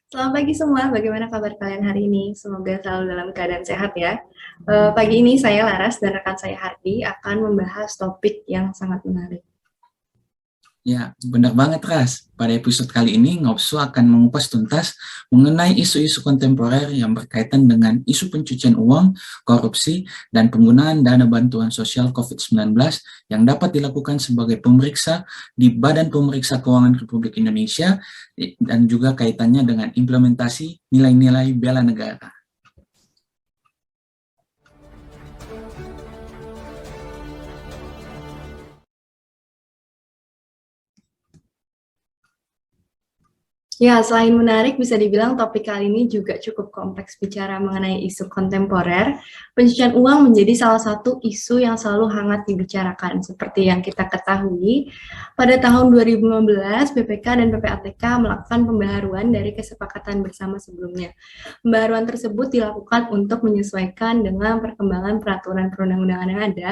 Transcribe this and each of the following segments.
Selamat pagi semua, bagaimana kabar kalian hari ini? Semoga selalu dalam keadaan sehat ya. Pagi ini saya Laras dan rekan saya Hardi akan membahas topik yang sangat menarik. Ya, benar banget, Ras. Pada episode kali ini, Ngopsu akan mengupas tuntas mengenai isu-isu kontemporer yang berkaitan dengan isu pencucian uang, korupsi, dan penggunaan dana bantuan sosial COVID-19 yang dapat dilakukan sebagai pemeriksa di Badan Pemeriksa Keuangan Republik Indonesia dan juga kaitannya dengan implementasi nilai-nilai bela negara. Ya, selain menarik, bisa dibilang topik kali ini juga cukup kompleks bicara mengenai isu kontemporer. Pencucian uang menjadi salah satu isu yang selalu hangat dibicarakan. Seperti yang kita ketahui, pada tahun 2015, BPK dan PPATK melakukan pembaharuan dari kesepakatan bersama sebelumnya. Pembaharuan tersebut dilakukan untuk menyesuaikan dengan perkembangan peraturan perundang-undangan yang ada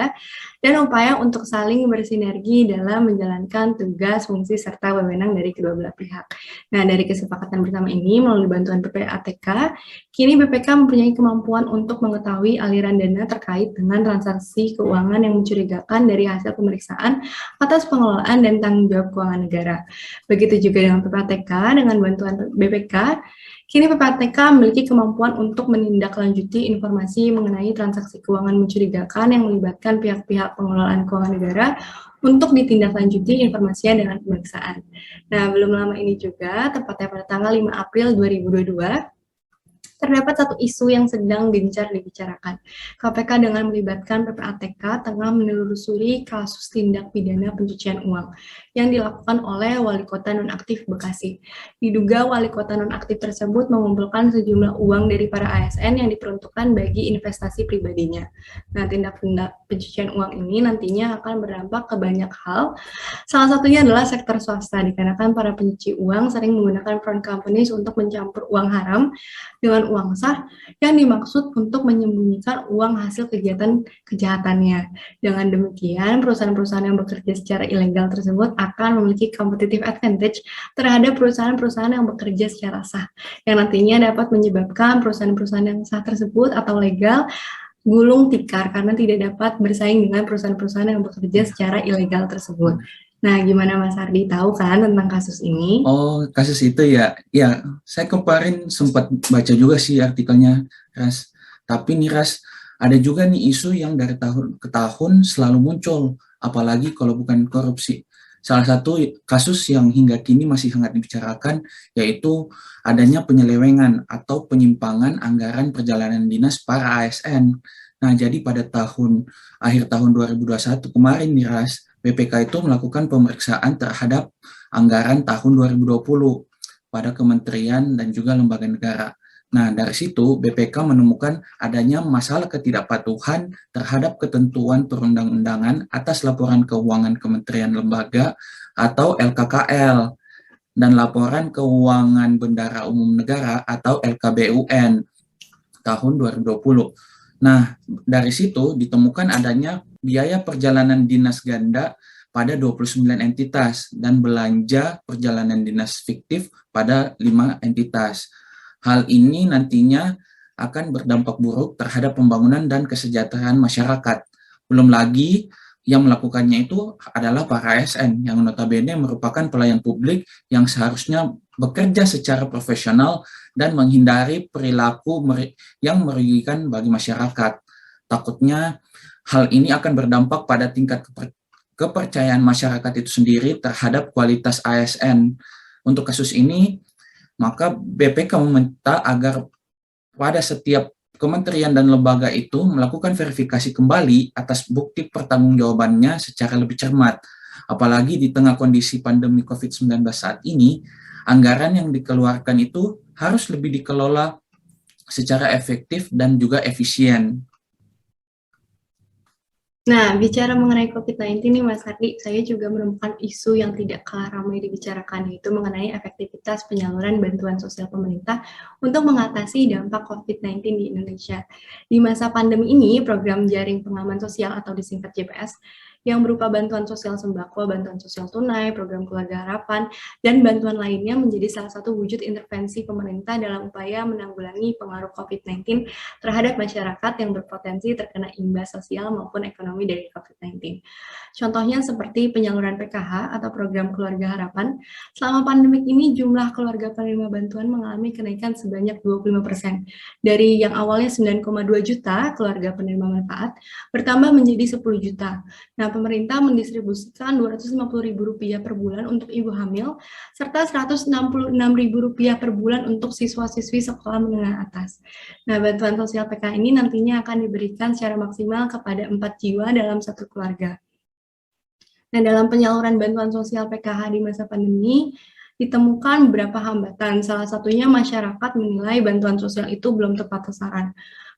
dan upaya untuk saling bersinergi dalam menjalankan tugas, fungsi, serta wewenang dari kedua belah pihak. Nah, dari kesepakatan bersama ini, melalui bantuan PPATK, kini BPK mempunyai kemampuan untuk mengetahui aliran dana terkait dengan transaksi keuangan yang mencurigakan dari hasil pemeriksaan atas pengelolaan dan tanggung jawab keuangan negara. Begitu juga dengan PPATK, dengan bantuan BPK, kini PPATK memiliki kemampuan untuk menindaklanjuti informasi mengenai transaksi keuangan mencurigakan yang melibatkan pihak-pihak pengelolaan keuangan negara untuk ditindaklanjuti informasinya dengan pemeriksaan. Nah, belum lama ini juga, tepatnya pada tanggal 5 April 2022, terdapat satu isu yang sedang gencar dibicarakan. KPK dengan melibatkan PPATK tengah menelusuri kasus tindak pidana pencucian uang yang dilakukan oleh wali kota nonaktif Bekasi. Diduga wali kota nonaktif tersebut mengumpulkan sejumlah uang dari para ASN yang diperuntukkan bagi investasi pribadinya. Nah, tindak-tindak pencucian uang ini nantinya akan berdampak ke banyak hal. Salah satunya adalah sektor swasta, dikarenakan para pencuci uang sering menggunakan front companies untuk mencampur uang haram dengan uang sah yang dimaksud untuk menyembunyikan uang hasil kegiatan kejahatannya. Dengan demikian, perusahaan-perusahaan yang bekerja secara ilegal tersebut akan memiliki competitive advantage terhadap perusahaan-perusahaan yang bekerja secara sah, yang nantinya dapat menyebabkan perusahaan-perusahaan yang sah tersebut atau legal gulung tikar karena tidak dapat bersaing dengan perusahaan-perusahaan yang bekerja secara ilegal tersebut. Nah, gimana Mas Ardi, tahu kan tentang kasus ini? Oh, kasus itu ya. Ya, saya kemarin sempat baca juga sih artikelnya, Ras. Tapi nih, Ras, ada juga nih isu yang dari tahun ke tahun selalu muncul, apalagi kalau bukan korupsi. Salah satu kasus yang hingga kini masih hangat dibicarakan, yaitu adanya penyelewengan atau penyimpangan anggaran perjalanan dinas para ASN. Nah, jadi pada akhir tahun 2021 kemarin nih, Ras, BPK itu melakukan pemeriksaan terhadap anggaran tahun 2020 pada kementerian dan juga lembaga negara. Nah, dari situ BPK menemukan adanya masalah ketidakpatuhan terhadap ketentuan perundang-undangan atas laporan keuangan kementerian lembaga atau LKKL dan laporan keuangan Bendara Umum Negara atau LKBUN tahun 2020. Nah, dari situ ditemukan adanya biaya perjalanan dinas ganda pada 29 entitas dan belanja perjalanan dinas fiktif pada 5 entitas. Hal ini nantinya akan berdampak buruk terhadap pembangunan dan kesejahteraan masyarakat. Belum lagi yang melakukannya itu adalah para ASN yang notabene merupakan pelayan publik yang seharusnya bekerja secara profesional dan menghindari perilaku yang merugikan bagi masyarakat. Takutnya hal ini akan berdampak pada tingkat kepercayaan masyarakat itu sendiri terhadap kualitas ASN. Untuk kasus ini, maka BPK meminta agar pada setiap kementerian dan lembaga itu melakukan verifikasi kembali atas bukti pertanggungjawabannya secara lebih cermat. Apalagi di tengah kondisi pandemi COVID-19 saat ini, anggaran yang dikeluarkan itu harus lebih dikelola secara efektif dan juga efisien. Nah, bicara mengenai COVID-19 nih Mas Ardi, saya juga menemukan isu yang tidak kalah ramai dibicarakan, yaitu mengenai efektivitas penyaluran bantuan sosial pemerintah untuk mengatasi dampak COVID-19 di Indonesia. Di masa pandemi ini, program jaring pengaman sosial atau disingkat JPS yang berupa bantuan sosial sembako, bantuan sosial tunai, program keluarga harapan, dan bantuan lainnya menjadi salah satu wujud intervensi pemerintah dalam upaya menanggulangi pengaruh COVID-19 terhadap masyarakat yang berpotensi terkena imbas sosial maupun ekonomi dari COVID-19. Contohnya seperti penyaluran PKH atau program keluarga harapan. Selama pandemik ini jumlah keluarga penerima bantuan mengalami kenaikan sebanyak 25%. Dari yang awalnya 9,2 juta keluarga penerima manfaat bertambah menjadi 10 juta. Nah, pemerintah mendistribusikan Rp250.000 per bulan untuk ibu hamil, serta Rp166.000 per bulan untuk siswa-siswi sekolah menengah atas. Nah, bantuan sosial PKH ini nantinya akan diberikan secara maksimal kepada 4 jiwa dalam satu keluarga. Nah, dalam penyaluran bantuan sosial PKH di masa pandemi, ditemukan beberapa hambatan. Salah satunya masyarakat menilai bantuan sosial itu belum tepat sasaran.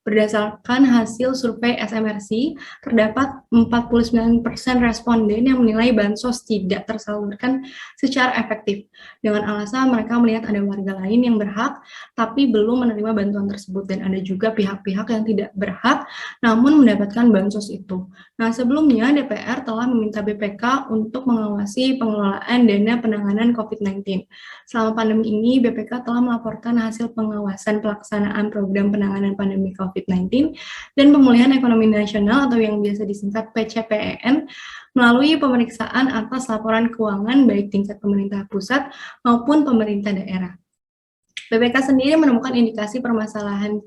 Berdasarkan hasil survei SMRC, terdapat 49% responden yang menilai bansos tidak tersalurkan secara efektif, dengan alasan mereka melihat ada warga lain yang berhak, tapi belum menerima bantuan tersebut, dan ada juga pihak-pihak yang tidak berhak, namun mendapatkan bansos itu. Nah, sebelumnya DPR telah meminta BPK untuk mengawasi pengelolaan dana penanganan COVID-19. Selama pandemi ini, BPK telah melaporkan hasil pengawasan pelaksanaan program penanganan pandemi COVID-19 dan pemulihan ekonomi nasional atau yang biasa disingkat PCPEN melalui pemeriksaan atas laporan keuangan baik tingkat pemerintah pusat maupun pemerintah daerah. BPK sendiri menemukan indikasi permasalahan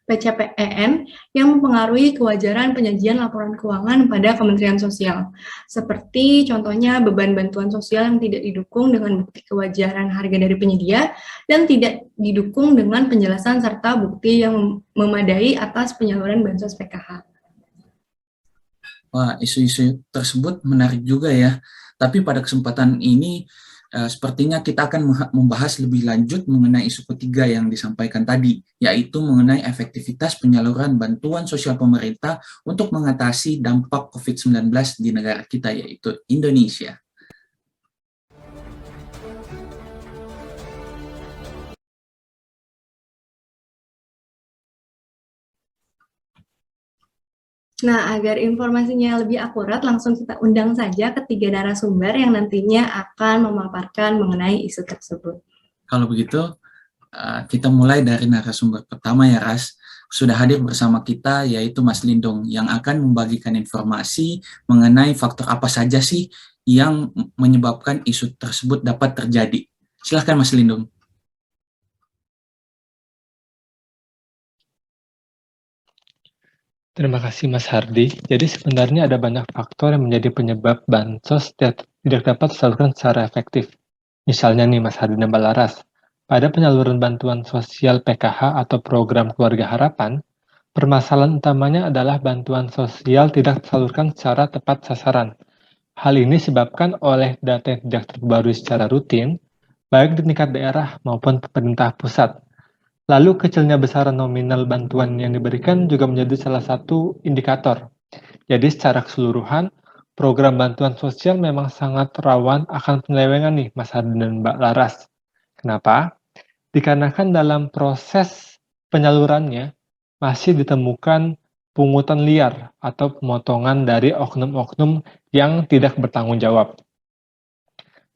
PCPEN yang mempengaruhi kewajaran penyajian laporan keuangan pada Kementerian Sosial. Seperti contohnya beban bantuan sosial yang tidak didukung dengan bukti kewajaran harga dari penyedia dan tidak didukung dengan penjelasan serta bukti yang memadai atas penyaluran bansos PKH. Wah, isu-isu tersebut menarik juga ya. Tapi pada kesempatan ini sepertinya kita akan membahas lebih lanjut mengenai isu ketiga yang disampaikan tadi, yaitu mengenai efektivitas penyaluran bantuan sosial pemerintah untuk mengatasi dampak COVID-19 di negara kita, yaitu Indonesia. Nah, agar informasinya lebih akurat, langsung kita undang saja ketiga narasumber yang nantinya akan memaparkan mengenai isu tersebut. Kalau begitu, kita mulai dari narasumber pertama ya, Ras. Sudah hadir bersama kita yaitu Mas Lindung yang akan membagikan informasi mengenai faktor apa saja sih yang menyebabkan isu tersebut dapat terjadi. Silahkan Mas Lindung. Terima kasih Mas Hardi. Jadi sebenarnya ada banyak faktor yang menjadi penyebab bansos tidak dapat disalurkan secara efektif. Misalnya nih Mas Hardi dan Mbak Laras, pada penyaluran bantuan sosial PKH atau program keluarga harapan, permasalahan utamanya adalah bantuan sosial tidak tersalurkan secara tepat sasaran. Hal ini disebabkan oleh data yang tidak terbaru secara rutin, baik di tingkat daerah maupun pemerintah pusat. Lalu kecilnya besaran nominal bantuan yang diberikan juga menjadi salah satu indikator. Jadi secara keseluruhan, program bantuan sosial memang sangat rawan akan penyelewengan nih Mas Hardi dan Mbak Laras. Kenapa? Dikarenakan dalam proses penyalurannya masih ditemukan pungutan liar atau pemotongan dari oknum-oknum yang tidak bertanggung jawab.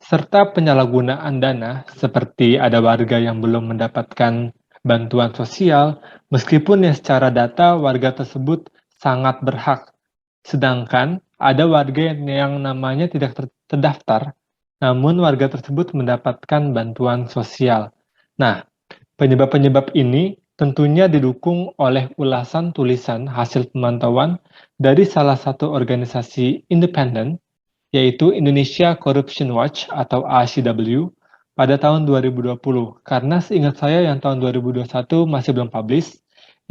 Serta penyalahgunaan dana seperti ada warga yang belum mendapatkan bantuan sosial, meskipun ya secara data warga tersebut sangat berhak. Sedangkan ada warga yang namanya tidak terdaftar, namun warga tersebut mendapatkan bantuan sosial. Nah, penyebab-penyebab ini tentunya didukung oleh ulasan tulisan hasil pemantauan dari salah satu organisasi independen, yaitu Indonesia Corruption Watch atau ICW, pada tahun 2020, karena seingat saya yang tahun 2021 masih belum publish,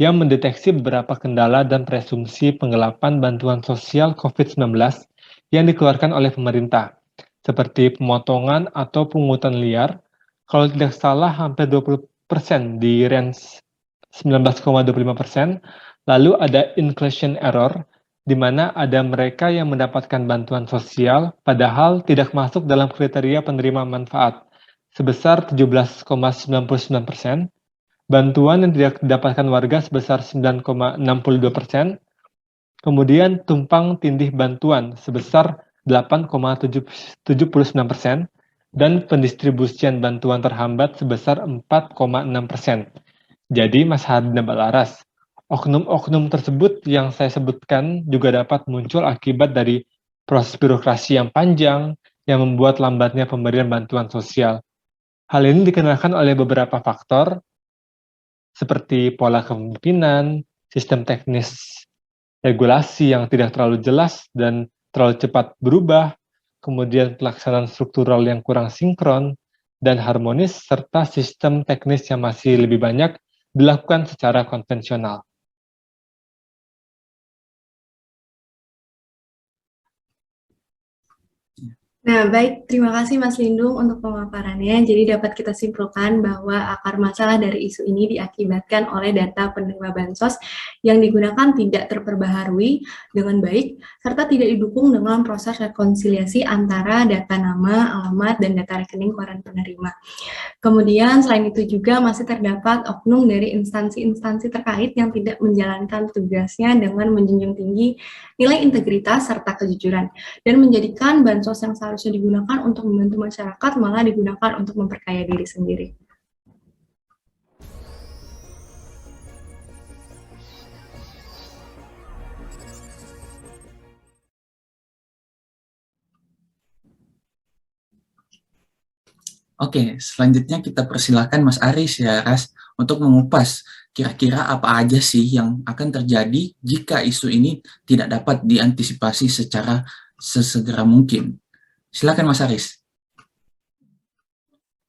yang mendeteksi beberapa kendala dan presumpsi penggelapan bantuan sosial COVID-19 yang dikeluarkan oleh pemerintah, seperti pemotongan atau pungutan liar, kalau tidak salah hampir 20% di range 19,25%, lalu ada inclusion error, di mana ada mereka yang mendapatkan bantuan sosial padahal tidak masuk dalam kriteria penerima manfaat, sebesar 17,99%, bantuan yang tidak didapatkan warga sebesar 9,62%, Kemudian tumpang tindih bantuan sebesar 8,79% dan pendistribusian bantuan terhambat sebesar 4,6%. Jadi, Mas Hardi dan Mbak Laras, oknum-oknum tersebut yang saya sebutkan juga dapat muncul akibat dari proses birokrasi yang panjang yang membuat lambatnya pemberian bantuan sosial. Hal ini dikarenakan oleh beberapa faktor seperti pola kepemimpinan, sistem teknis regulasi yang tidak terlalu jelas dan terlalu cepat berubah, kemudian pelaksanaan struktural yang kurang sinkron dan harmonis, serta sistem teknis yang masih lebih banyak dilakukan secara konvensional. Nah, baik. Terima kasih Mas Lindung untuk pemaparannya. Jadi dapat kita simpulkan bahwa akar masalah dari isu ini diakibatkan oleh data penerima bansos yang digunakan tidak terperbaharui dengan baik, serta tidak didukung dengan proses rekonsiliasi antara data nama, alamat, dan data rekening koran penerima. Kemudian selain itu juga masih terdapat oknum dari instansi-instansi terkait yang tidak menjalankan tugasnya dengan menjunjung tinggi nilai integritas serta kejujuran, dan menjadikan bansos yang seharusnya digunakan untuk membantu masyarakat malah digunakan untuk memperkaya diri sendiri. Oke, selanjutnya kita persilahkan Mas Aris ya, Ras, untuk mengupas kira-kira apa aja sih yang akan terjadi jika isu ini tidak dapat diantisipasi secara sesegera mungkin. Silakan Mas Aris.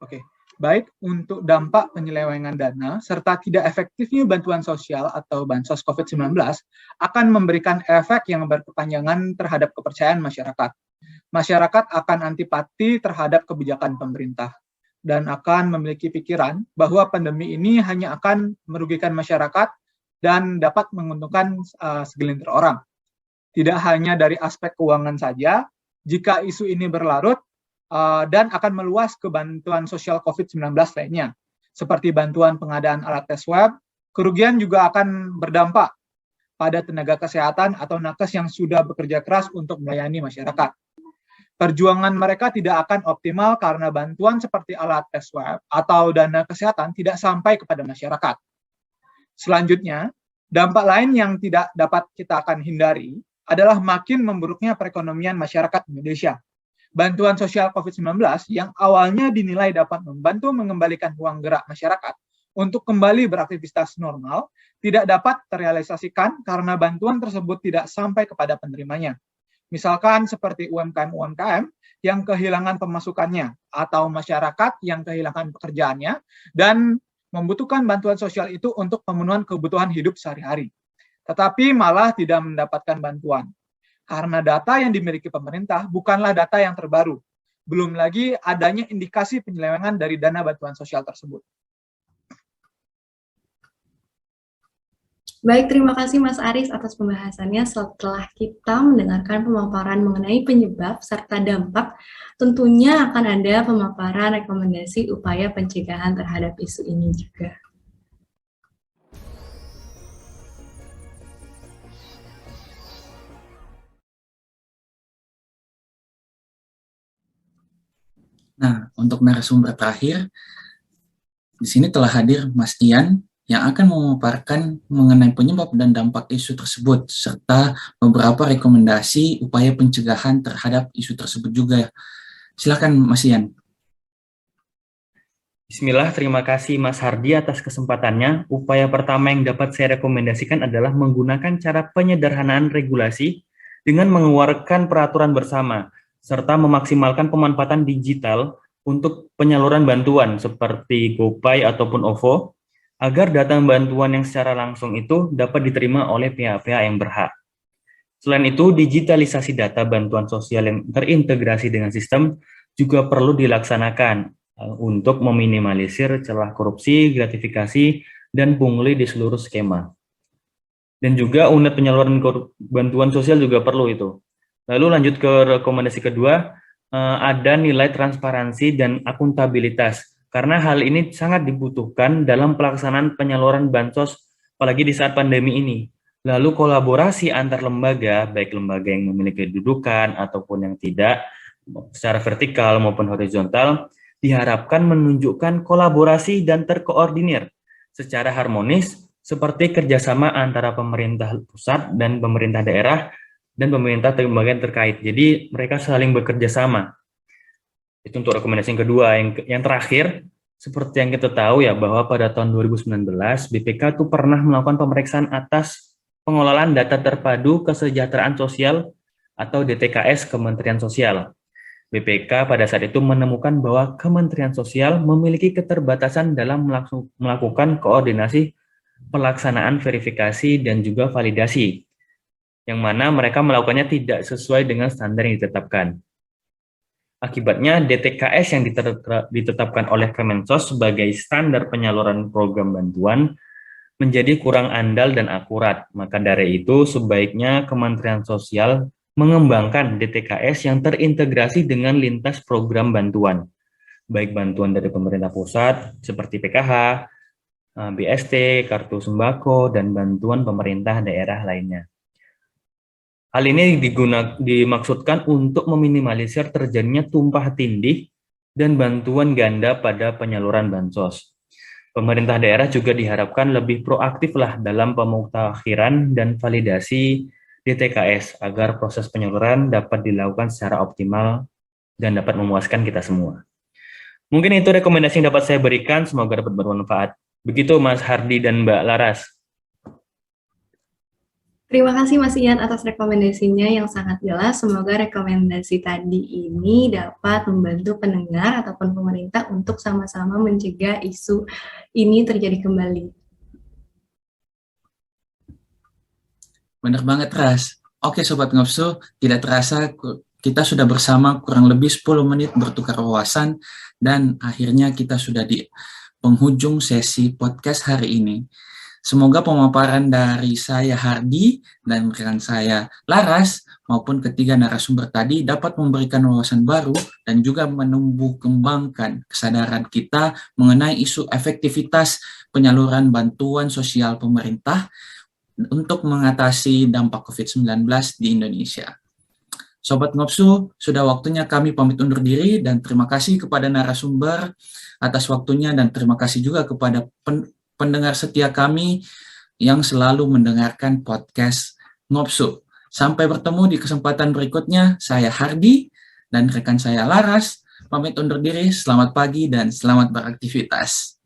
Oke, baik untuk dampak penyelewengan dana serta tidak efektifnya bantuan sosial atau bansos COVID-19 akan memberikan efek yang berkepanjangan terhadap kepercayaan masyarakat. Masyarakat akan antipati terhadap kebijakan pemerintah dan akan memiliki pikiran bahwa pandemi ini hanya akan merugikan masyarakat dan dapat menguntungkan segelintir orang. Tidak hanya dari aspek keuangan saja, jika isu ini berlarut dan akan meluas ke bantuan sosial COVID-19 lainnya, seperti bantuan pengadaan alat tes swab, kerugian juga akan berdampak pada tenaga kesehatan atau nakes yang sudah bekerja keras untuk melayani masyarakat. Perjuangan mereka tidak akan optimal karena bantuan seperti alat tes swab atau dana kesehatan tidak sampai kepada masyarakat. Selanjutnya, dampak lain yang tidak dapat kita akan hindari adalah makin memburuknya perekonomian masyarakat Indonesia. Bantuan sosial COVID-19 yang awalnya dinilai dapat membantu mengembalikan uang gerak masyarakat untuk kembali beraktivitas normal, tidak dapat terrealisasikan karena bantuan tersebut tidak sampai kepada penerimanya. Misalkan seperti UMKM-UMKM yang kehilangan pemasukannya atau masyarakat yang kehilangan pekerjaannya dan membutuhkan bantuan sosial itu untuk pemenuhan kebutuhan hidup sehari-hari. Tetapi malah tidak mendapatkan bantuan. Karena data yang dimiliki pemerintah bukanlah data yang terbaru. Belum lagi adanya indikasi penyelewengan dari dana bantuan sosial tersebut. Baik, terima kasih Mas Aris atas pembahasannya. Setelah kita mendengarkan pemaparan mengenai penyebab serta dampak, tentunya akan ada pemaparan rekomendasi upaya pencegahan terhadap isu ini juga. Nah, untuk narasumber terakhir, di sini telah hadir Mas Ian yang akan memaparkan mengenai penyebab dan dampak isu tersebut, serta beberapa rekomendasi upaya pencegahan terhadap isu tersebut juga. Silakan Mas Ian. Bismillah, terima kasih Mas Hardi atas kesempatannya. Upaya pertama yang dapat saya rekomendasikan adalah menggunakan cara penyederhanaan regulasi dengan mengeluarkan peraturan bersama, serta memaksimalkan pemanfaatan digital untuk penyaluran bantuan seperti GoPay ataupun OVO, agar data bantuan yang secara langsung itu dapat diterima oleh pihak-pihak yang berhak. Selain itu, digitalisasi data bantuan sosial yang terintegrasi dengan sistem juga perlu dilaksanakan untuk meminimalisir celah korupsi, gratifikasi, dan pungli di seluruh skema. Dan juga unit penyaluran bantuan sosial juga perlu itu. Lalu lanjut ke rekomendasi kedua, ada nilai transparansi dan akuntabilitas, karena hal ini sangat dibutuhkan dalam pelaksanaan penyaluran bansos, apalagi di saat pandemi ini. Lalu kolaborasi antar lembaga, baik lembaga yang memiliki kedudukan ataupun yang tidak, secara vertikal maupun horizontal, diharapkan menunjukkan kolaborasi dan terkoordinir secara harmonis seperti kerjasama antara pemerintah pusat dan pemerintah daerah dan pemerintah lembaga terkait. Jadi mereka saling bekerja sama. Itu untuk rekomendasi yang kedua. Yang terakhir, seperti yang kita tahu ya bahwa pada tahun 2019 BPK itu pernah melakukan pemeriksaan atas pengelolaan data terpadu kesejahteraan sosial atau DTKS Kementerian Sosial. BPK pada saat itu menemukan bahwa Kementerian Sosial memiliki keterbatasan dalam melakukan koordinasi pelaksanaan verifikasi dan juga validasi, yang mana mereka melakukannya tidak sesuai dengan standar yang ditetapkan. Akibatnya, DTKS yang ditetapkan oleh Kemensos sebagai standar penyaluran program bantuan menjadi kurang andal dan akurat. Maka dari itu, sebaiknya Kementerian Sosial mengembangkan DTKS yang terintegrasi dengan lintas program bantuan, baik bantuan dari pemerintah pusat seperti PKH, BST, Kartu Sembako, dan bantuan pemerintah daerah lainnya. Hal ini dimaksudkan untuk meminimalisir terjadinya tumpah tindih dan bantuan ganda pada penyaluran bansos. Pemerintah daerah juga diharapkan lebih proaktif dalam pemutakhiran dan validasi DTKS agar proses penyaluran dapat dilakukan secara optimal dan dapat memuaskan kita semua. Mungkin itu rekomendasi yang dapat saya berikan, semoga dapat bermanfaat. Begitu Mas Hardi dan Mbak Laras. Terima kasih Mas Ian atas rekomendasinya yang sangat jelas. Semoga rekomendasi tadi ini dapat membantu pendengar ataupun pemerintah untuk sama-sama mencegah isu ini terjadi kembali. Benar banget, Ras. Oke, Sobat Ngopsu, tidak terasa kita sudah bersama kurang lebih 10 menit bertukar wawasan, dan akhirnya kita sudah di penghujung sesi podcast hari ini. Semoga pemaparan dari saya Hardi dan rekan saya Laras maupun ketiga narasumber tadi dapat memberikan wawasan baru dan juga menumbuh kembangkan kesadaran kita mengenai isu efektivitas penyaluran bantuan sosial pemerintah untuk mengatasi dampak COVID-19 di Indonesia. Sobat Ngopsu, sudah waktunya kami pamit undur diri dan terima kasih kepada narasumber atas waktunya dan terima kasih juga kepada pendengar setia kami yang selalu mendengarkan podcast Ngopsu. Sampai bertemu di kesempatan berikutnya. Saya Hardi dan rekan saya Laras pamit undur diri. Selamat pagi dan selamat beraktivitas.